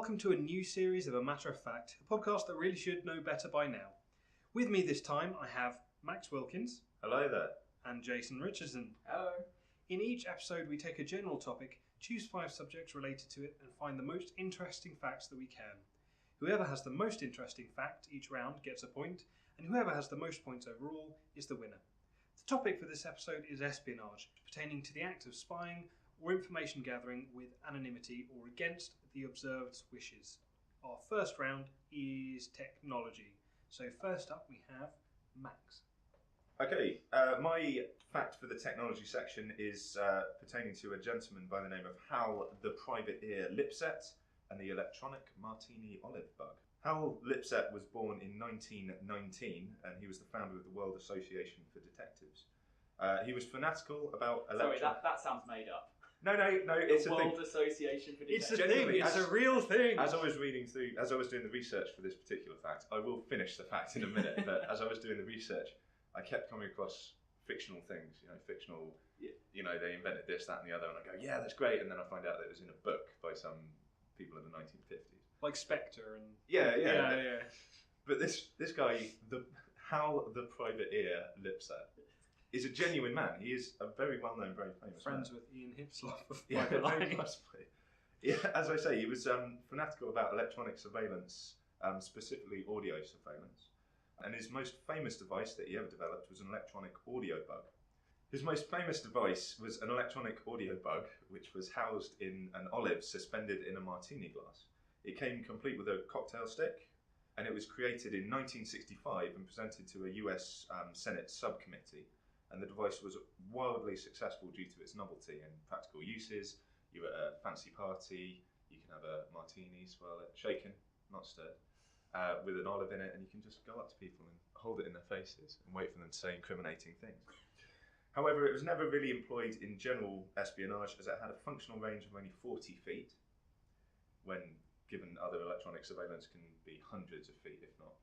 welcome to a new series of A Matter of Fact, a podcast that really should know better by now. With me this time I have Max Wilkins. Hello there. And Jason Richardson. Hello. In each episode we take a general topic, choose 5 subjects related to it and find the most interesting facts that we can. Whoever has the most interesting fact each round gets a point, and whoever has the most points overall is the winner. The topic for this episode is espionage, pertaining to the act of spying or information gathering with anonymity or against the observed's wishes. Our first round is technology. So first up we have Max. Okay, my fact for the technology section is pertaining to a gentleman by the name of Hal the Private Ear Lipset and the electronic martini olive bug. Hal Lipset was born in 1919 and he was the founder of the World Association for Detectives. He was fanatical about Sorry, that sounds made up. No, it's a thing. World Association for Detectives. It's a thing, it's a real thing. As I was doing the research for this particular fact, I will finish the fact in a minute, but as I was doing the research, I kept coming across fictional things, they invented this, that and the other, and I go, yeah, that's great, and then I find out that it was in a book by some people in the 1950s. Like Spectre and... Yeah. But this guy, Hal the Private Ear Lipset, is a genuine man. He is a very well-known, very famous Friends man. with Ian Hislop of Yeah, Private very Eye. possibly. Yeah, as I say, he was fanatical about electronic surveillance, specifically audio surveillance. And his most famous device that he ever developed was an electronic audio bug. His most famous device was an electronic audio bug, which was housed in an olive suspended in a martini glass. It came complete with a cocktail stick, and it was created in 1965 and presented to a US Senate subcommittee. And the device was wildly successful due to its novelty and practical uses. You're at a fancy party, you can have a martini, swirl it, shaken, not stirred, with an olive in it, and you can just go up to people and hold it in their faces and wait for them to say incriminating things. However, it was never really employed in general espionage as it had a functional range of only 40 feet, when given other electronic surveillance can be hundreds of feet, if not,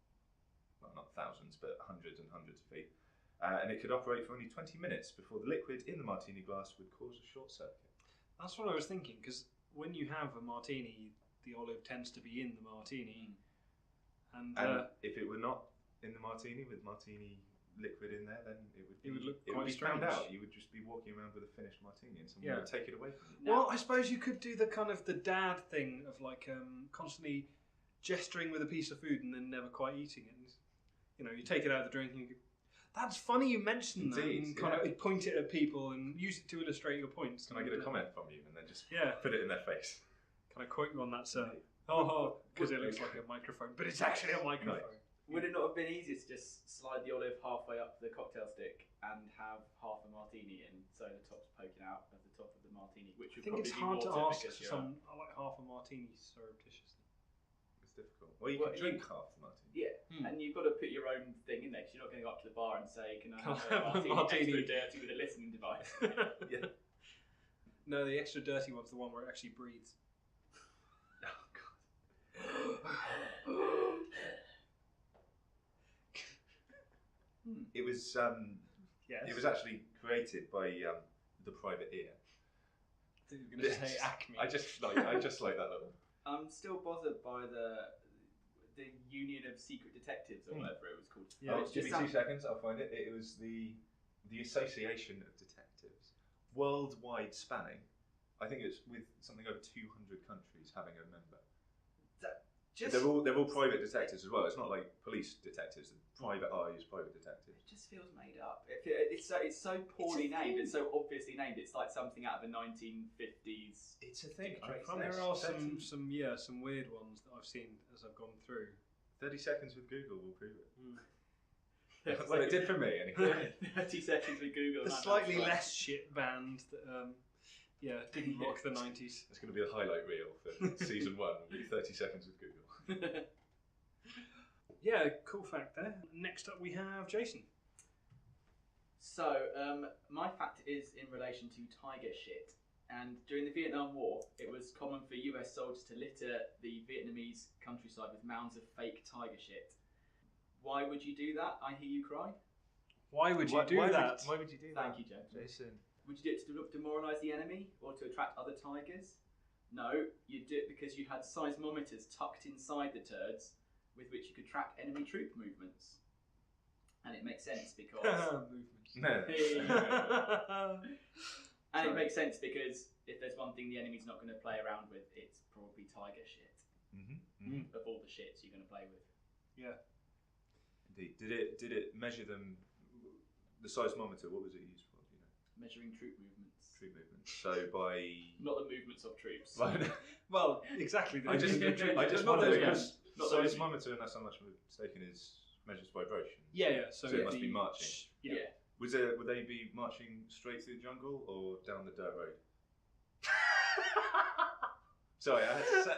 well, not thousands, but hundreds and hundreds of feet. And it could operate for only 20 minutes before the liquid in the martini glass would cause a short circuit. That's what I was thinking, because when you have a martini, the olive tends to be in the martini. And if it were not in the martini with martini liquid in there, then it would look it quite would be strange. Found out. You would just be walking around with a finished martini and someone would take it away from you. Well, I suppose you could do the kind of the dad thing of like constantly gesturing with a piece of food and then never quite eating it. And, you take it out of the drink and you go, that's funny you mentioned that, and kind of point it at people and use it to illustrate your points. Can I get a comment from you and then just put it in their face? Can I quote you on that, sir? Because it looks like a microphone, but it's actually a microphone. Nice. Would it not have been easier to just slide the olive halfway up the cocktail stick and have half a martini in, so the top's poking out at the top of the martini, which would probably be I think it's hard to water ask for some like half a martini surreptitiously. It's difficult. Well, you can drink half the martini. Yeah, and you've got to put your own thing in there, because you're not going to go up to the bar and say, can I have a martini extra dirty with a listening device? Yeah. No, the extra dirty one's the one where it actually breathes. Oh, God. It was Yes. It was actually created by the Private Ear. I think you were going to say Acme. I just like that little. I'm still bothered by the Union of Secret Detectives, or whatever it was called. Yeah, give me 2 seconds, I'll find it. It was the Association of Detectives, worldwide spanning. I think it's with something over 200 countries having a member. They're all private detectives as well. It's not like police detectives. Private eyes, private detectives. It just feels made up. It's so poorly named. It's so obviously named. It's like something out of a 1950s. It's a thing. There are some weird ones that I've seen as I've gone through. 30 seconds with Google will prove it. Well, it did for me anyway. 30 seconds with Google. The slightly less shit band that didn't rock the 90s. It's going to be a highlight reel for season 1. Will be 30 seconds with Google. Yeah, cool fact there. Next up we have Jason. So, my fact is in relation to tiger shit. And during the Vietnam War, it was common for US soldiers to litter the Vietnamese countryside with mounds of fake tiger shit. Why would you do that? I hear you cry. Why would you do that? Why would you do that? Thank you, Jason. Would you do it to demoralise the enemy or to attract other tigers? No, you do it because you had seismometers tucked inside the turds with which you could track enemy troop movements. And it makes sense because... Movements. No. And it makes sense because if there's one thing the enemy's not going to play around with, it's probably tiger shit. Of all the shits you're going to play with. Yeah. Indeed. Did it measure them? The seismometer. What was it used for? Do you know? Measuring troop movements. Troop movements. So by. Not the movements of troops. Well, exactly. I just not wonder those because Not those- seismometer, unless I'm much mistaken, measures vibration. Yeah. So, So it must be marching. Yeah. Would they be marching straight through the jungle or down the dirt road? Sorry, I had to set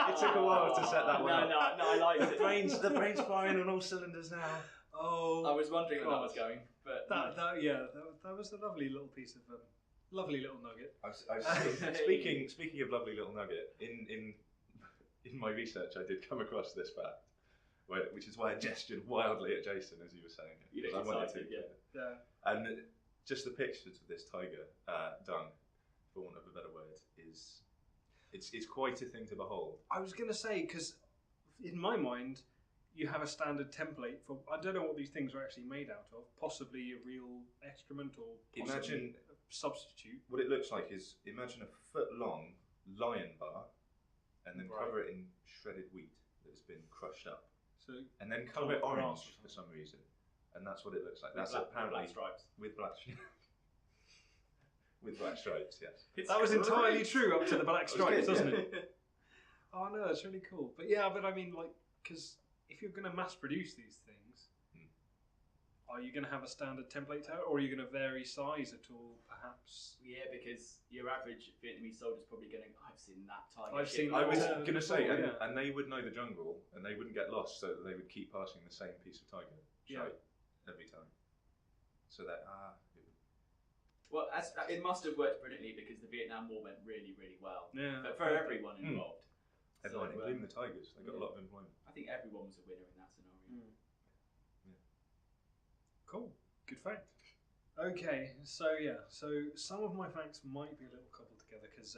it took a while to set that one up. No, I liked it. The brain's firing on all cylinders now. Oh, I was wondering where that was going, but that was a lovely little piece of lovely little nugget. Speaking of lovely little nugget, in my research, I did come across this fact, which is why I gestured wildly at Jason as you were saying it. You because looked I wanted excited, to. Yeah. And just the pictures of this tiger dung, for want of a better word, is it's quite a thing to behold. I was going to say, because in my mind, you have a standard template for. I don't know what these things are actually made out of. Possibly a real excrement or possibly a substitute. What it looks like is imagine a foot long lion bar, and then cover it in shredded wheat that has been crushed up, So and then colour it Grass or orange something. for some reason, and that's what it looks like. with That's black, apparently black stripes. with black with black stripes. Yes. that was entirely true up to the black That was stripes, good, doesn't it? Oh no, that's really cool. But yeah, but I mean, like, because if you're going to mass produce these things, are you going to have a standard template to it, or are you going to vary size at all, perhaps? Yeah, because your average Vietnamese soldier's probably going, I've seen that tiger. I've shit seen I before." was Yeah. going to say, Yeah. and they would know the jungle, and they wouldn't get lost, so that they would keep passing the same piece of tiger shite every time. So that Well, it must have worked brilliantly because the Vietnam War went really, really well. Yeah. But for everyone involved. everyone, So, including the tigers, they got a lot of employment. I think everyone was a winner in that scenario. Cool. Good fact. Okay, so some of my facts might be a little coupled together because,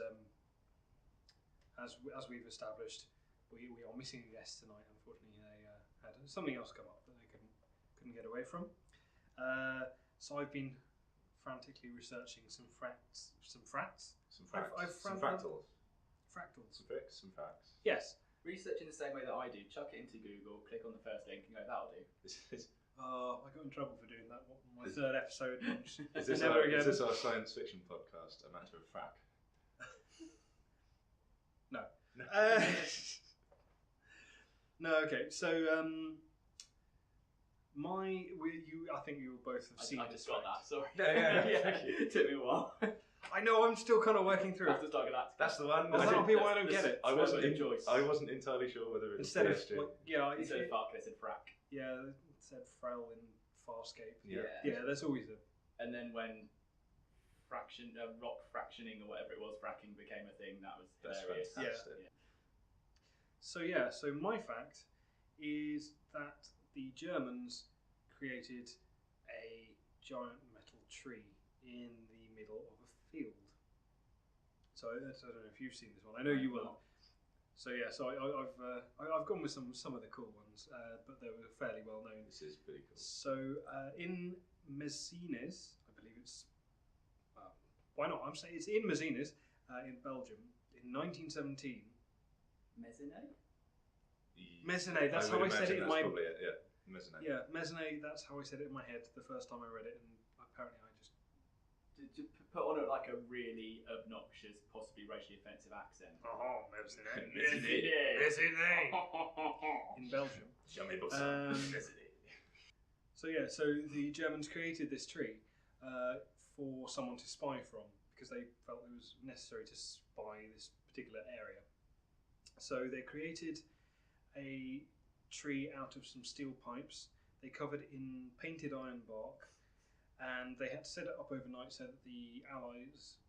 as we've established, we are missing a guest tonight. Unfortunately, they had something else come up that they couldn't get away from. So I've been frantically researching some fractals. Some fractals. Some facts. Yes. Research in the same way that I do. Chuck it into Google, click on the first link, and go, that'll do. I got in trouble for doing that. On my third episode. Is this our science fiction podcast, A Matter of Fact? No. No. Okay. So, I think you will both have seen. I just got that. Sorry. Yeah, thank you. It took me a while. I know. I'm still kind of working through it. Battlestar Galactica. That's the one. Well, that'll be why I don't get it. I wasn't choice. I wasn't entirely sure whether it was Instead of PSG. Instead of fuck, they said frack. Yeah, it said Frel in Farscape. Yeah. Yeah, there's always a. And then when rock fractioning or whatever it was, fracking became a thing, that was That's hilarious. fantastic. So my fact is that the Germans created a giant metal tree in the middle of a field. So I don't know if you've seen this one. I know you will. So I've gone with some of the cool ones, but they were fairly well known. This is pretty cool. So in Messines, I believe it's. Why not? I'm saying it's in Messines, in Belgium, in 1917. Mezzanine? Mezzanine. That's how I said it in my. Probably it, yeah. Mezzanine. Yeah, Mezzanine. That's how I said it in my head the first time I read it, and apparently I just. To put on it like a really obnoxious, possibly racially offensive accent. Oh, Mezzanine. Mezzanine. In Belgium. So the Germans created this tree for someone to spy from because they felt it was necessary to spy this particular area. So they created a tree out of some steel pipes. They covered it in painted iron bark, and they had to set it up overnight so that the Allies.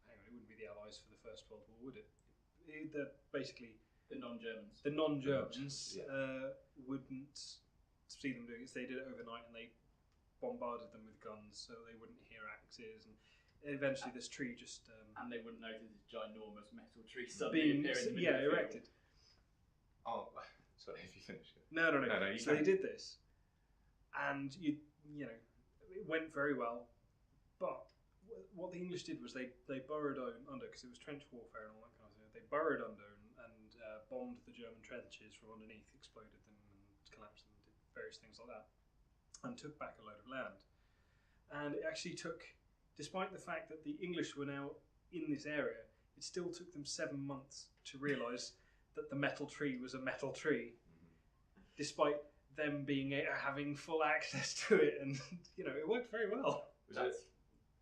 Hang on, it wouldn't be the Allies for the First World War, would it? Basically, the non-Germans. The non-Germans yeah. Wouldn't see them doing it. So they did it overnight, and they bombarded them with guns so they wouldn't hear axes. And eventually this tree just and they wouldn't notice this ginormous metal tree suddenly being appear in the middle of the erected. Oh, sorry, if you finish it. No. You So can. they did this, and you know, it went very well. But what the English did was they burrowed under, because it was trench warfare and all that kind of thing. They burrowed under and bombed the German trenches from underneath, exploded them and collapsed them, did various things like that, and took back a load of land. And it actually took, despite the fact that the English were now in this area, it still took them 7 months to realise that the metal tree was a metal tree, despite them having full access to it, and it worked very well.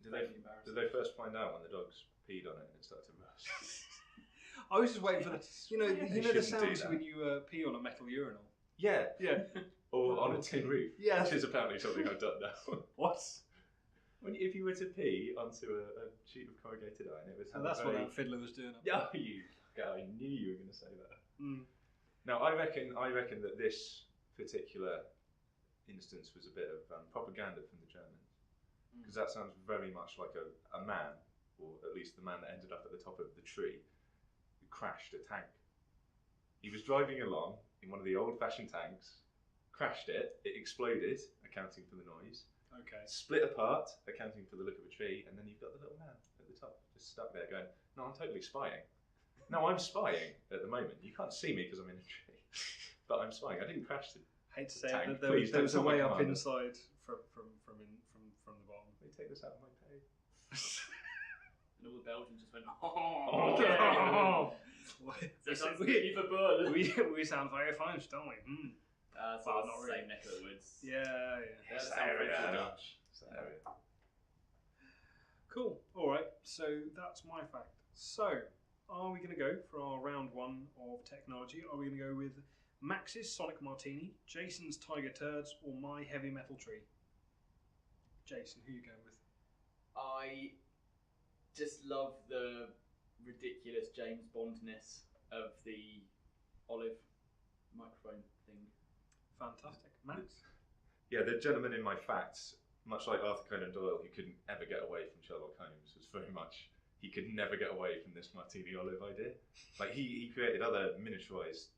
Did they first find out when the dogs peed on it and it started to rust? I was just waiting for the the shouldn't sounds do that. when you pee on a metal urinal. Yeah. Yeah. Or on a tin roof. Yeah. Which is apparently something I've done now. What? If you were to pee onto a sheet of corrugated iron, it would So have that's a what very... that fiddler was doing. Yeah, I knew you were going to say that. Mm. Now, I reckon that this particular instance was a bit of propaganda from the Germans, because that sounds very much like a man, or at least the man that ended up at the top of the tree, who crashed a tank. He was driving along in one of the old-fashioned tanks, crashed it, it exploded, accounting for the noise, Okay. split apart, accounting for the look of a tree, and then you've got the little man at the top, just stuck there going, no, I'm totally spying. No, I'm spying at the moment. You can't see me because I'm in a tree, but I'm spying. I didn't crash the Hate to say tank. it, there Please, was a don't tell way my up commander. inside from the bottom. They take this out of my pay. And all the Belgians just went, oh, Okay. okay. So sounds really for bird. we sound very French, don't we? So Well, it's not the really. same neck of the woods. Yeah. They're the It's same that area. French and Dutch. It's that area. Cool. All right. So that's my fact. So, are we going to go for our round one of technology? Are we going to go with Max's Sonic Martini, Jason's Tiger Turds, or my Heavy Metal Tree? Jason, who are you going with? I just love the ridiculous James Bondness of the olive microphone thing. Fantastic. Max? Yeah, the gentleman in my facts, much like Arthur Conan Doyle, who couldn't ever get away from Sherlock Holmes, was very much, he could never get away from this Martini olive idea. Like, he created other miniaturized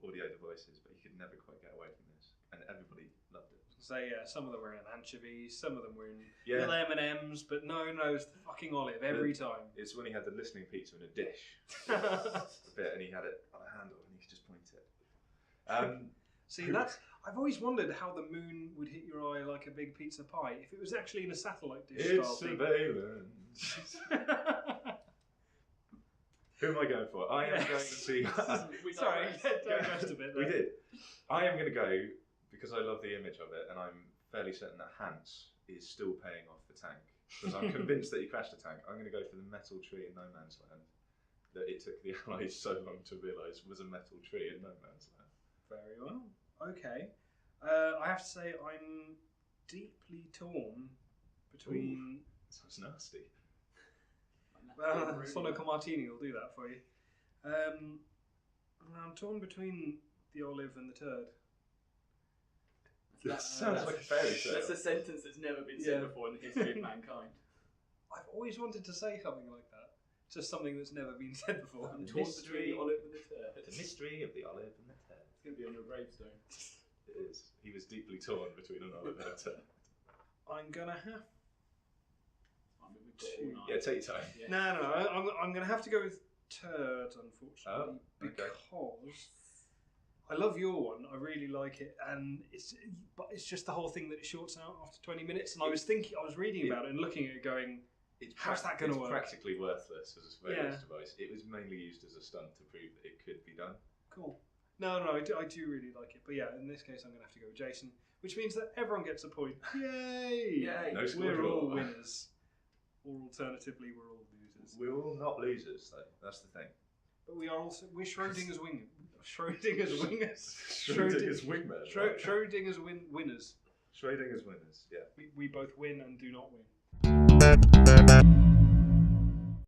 audio devices, but he could never quite get away from this, and everybody loved it. So yeah, some of them were in anchovies, some of them were in Yeah. little M&Ms, but no, it's the fucking olive every time. It's when he had the listening pizza in a dish, a bit, and he had it on a handle, and he could just point it. See, I've always wondered how the moon would hit your eye like a big pizza pie if it was actually in a satellite dish It's style thing. surveillance. Who am I going for? I am going to see. Sorry, digressed a bit We there. did. I am going to go because I love the image of it, and I'm fairly certain that Hans is still paying off the tank because I'm convinced that he crashed the tank. I'm going to go for the metal tree in No Man's Land that it took the Allies so long to realise was a metal tree in No Man's Land. Very well. Okay. I have to say I'm deeply torn between. Sounds nasty. Sonic Martini will do that for you. I'm torn between the olive and the turd. That sounds like a fairy tale. That's a sentence that's never been said Yeah. before in the history of mankind. I've always wanted to say something like that. Just something that's never been said before. I'm The torn mystery- between the olive and the turd. The mystery of the olive and the turd. It's going to be on your gravestone. It is. He was deeply torn between an olive and a turd. I'm gonna have. I mean, we've got all night. Yeah, take your time. Yeah. No. I'm gonna have to go with turd, unfortunately, Oh, okay. because I love your one. I really like it, and it's just the whole thing that it shorts out after 20 minutes. And I was reading about it and looking at it, going, How's that gonna work? It's practically worthless as a surveillance device. It was mainly used as a stunt to prove that it could be done. cool. No, I do really like it. But yeah, in this case, I'm gonna have to go with Jason, which means that everyone gets a point. Yay! Yay. No score We're draw. all winners, or alternatively, we're all losers. We're all not losers, though. That's the thing. But we're Schrodinger's wingers. Schrodinger's wingers. Schrodinger's wingman. right? Schrodinger's winners. Schrodinger's winners, yeah. We both win and do not win.